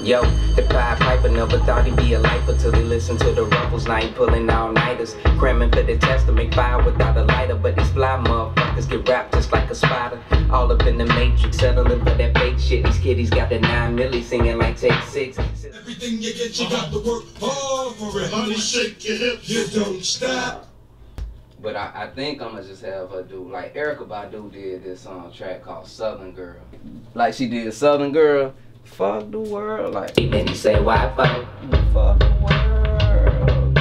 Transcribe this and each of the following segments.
Yo, the Pied Piper never thought he'd be a lifer till he listened to the Ruffles. Now he pulling all-nighters, cramming for the test to make fire without a lighter. But these fly motherfuckers get wrapped just like a spider, all up in the matrix, settling for that fake shit. These kiddies got the 9 milli singing like Take 6. Everything you get, you got to work hard for it. Honey, shake your hips, you don't stop. But I think I'm gonna just have her do, like Erykah Badu did this track called Southern Girl. Like she did Southern Girl. Fuck the world, like. And then he say, why fuck? Fuck the world.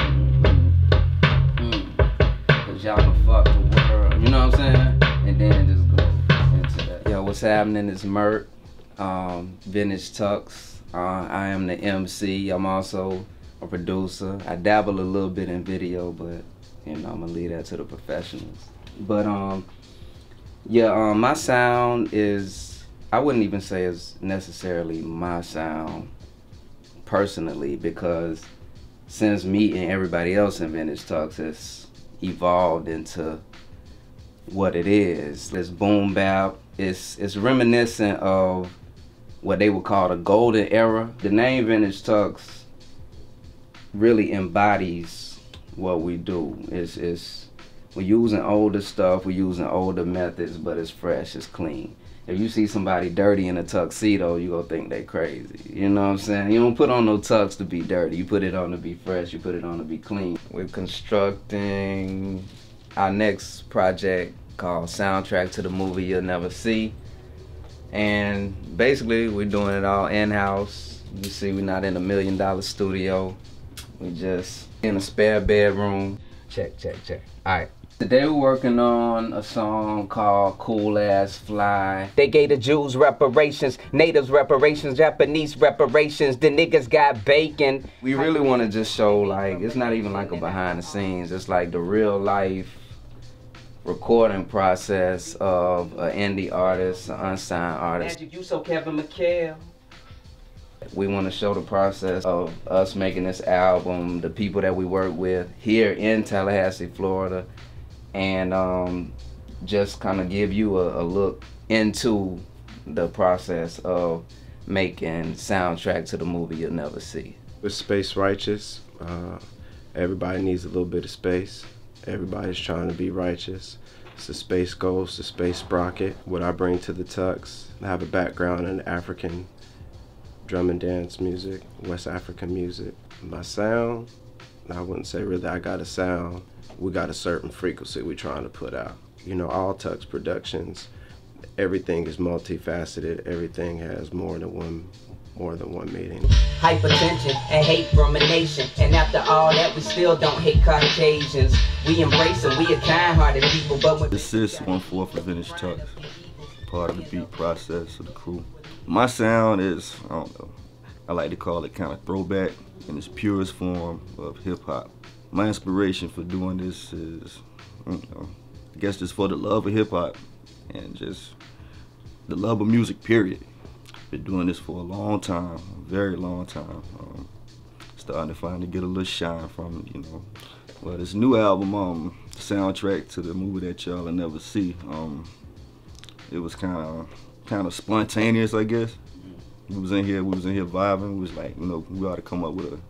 Cause y'all can fuck the world, you know what I'm saying? And then just go into that. Yo, what's happening? It's M.E.R.C, Vintage Tux. I am the MC. I'm also a producer. I dabble a little bit in video, but you know, I'm gonna leave that to the professionals. But yeah, my sound is, I wouldn't even say it's necessarily my sound personally, because since me and everybody else in Vintage Tux has evolved into what it is. It's boom bap. It's reminiscent of what they would call the golden era. The name Vintage Tux really embodies what we do. We're using older stuff, we're using older methods, but it's fresh, it's clean. If you see somebody dirty in a tuxedo, you gonna think they crazy. You know what I'm saying? You don't put on no tux to be dirty. You put it on to be fresh. You put it on to be clean. We're constructing our next project called Soundtrack to the Movie You'll Never See. And basically, we're doing it all in-house. You see, we're not in $1 million studio. We just in a spare bedroom. Check, check, check. All right. Today we're working on a song called Cool Ass Fly. They gave the Jews reparations, natives reparations, Japanese reparations, the niggas got bacon. We really want to just show, like, it's not even like a behind the scenes, it's like the real life recording process of an indie artist, an unsigned artist. Magic, you so Kevin McHale. We want to show the process of us making this album, the people that we work with here in Tallahassee, Florida, and just kind of give you a look into the process of making soundtrack to the movie you'll never see. We're space righteous. Everybody needs a little bit of space. Everybody's trying to be righteous. It's the space ghost, the space sprocket. What I bring to the tux, I have a background in African drum and dance music, West African music. My sound, I wouldn't say really I got a sound. We got a certain frequency we're trying to put out. You know, all Tux Productions, everything is multifaceted. Everything has more than one meaning. Hypertension and hate from a nation, and after all that, we still don't hate Caucasians. We embrace them. We are kind-hearted people, but when this is 1/4 of Vintage Tux, part of the beat process of the crew. My sound is, I don't know, I like to call it kind of throwback in its purest form of hip-hop. My inspiration for doing this is, you know, I guess just for the love of hip-hop and just the love of music, period. Been doing this for a long time, a very long time. Starting to finally get a little shine from it, you know. Well, this new album, soundtrack to the movie that y'all will never see, it was kind of spontaneous, I guess. We was in here vibing. We was like, you know, we ought to come up with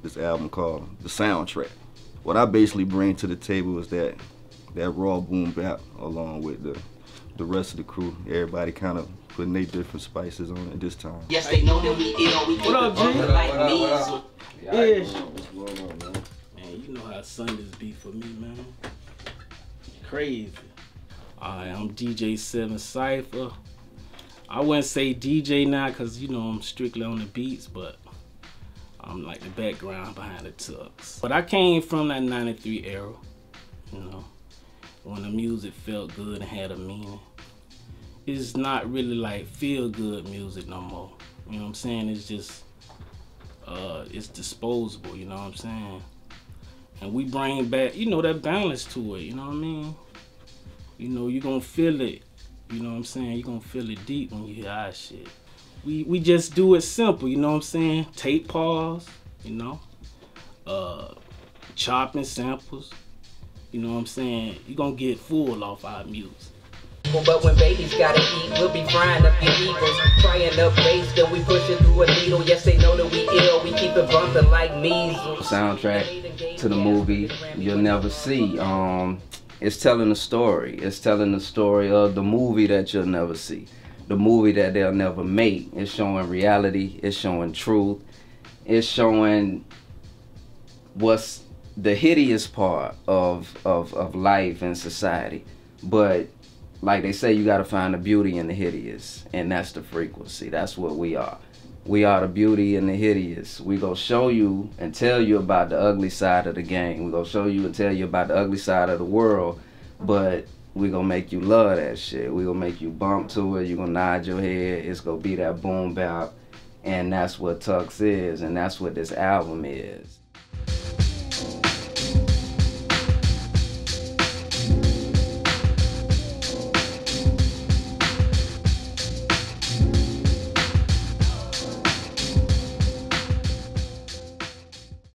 this album called The Soundtrack. What I basically bring to the table is that raw boom bap along with the rest of the crew. Everybody kind of putting their different spices on it this time. Yes, they know that we ill. We what up, G? Yeah. What's going on, man? Man, you know how Sundays be for me, man. Crazy. Alright, I'm DJ 7 Cypher. I wouldn't say DJ now because, you know, I'm strictly on the beats, but I'm like the background behind the tux. But I came from that 93 era, you know, when the music felt good and had a meaning. It's not really like feel-good music no more. You know what I'm saying? It's just, it's disposable, you know what I'm saying? And we bring back, you know, that balance to it, you know what I mean? You know, you're gonna feel it. You know what I'm saying? You're gonna feel it deep when you hear our shit. We just do it simple, you know what I'm saying? Tape pause, you know? Chopping samples, You know what I'm saying? You gonna get full off our music. But when babies gotta eat, we'll be frying up your evils. Frying up bass, then we push it through a needle. Yes, they know that we ill, we keep it bumping like measles. Soundtrack to the movie you'll never see. It's telling a story. It's telling the story of the movie that you'll never see. The movie that they'll never make. It's showing reality. It's showing truth. It's showing what's the hideous part of life and society. But like they say, you gotta find the beauty in the hideous, and that's the frequency. That's what we are. We are the beauty in the hideous. We gonna show you and tell you about the ugly side of the game. We gonna show you and tell you about the ugly side of the world, but we gonna make you love that shit. We gonna make you bump to it. You gonna nod your head. It's gonna be that boom bap, and that's what Tux is, and that's what this album is.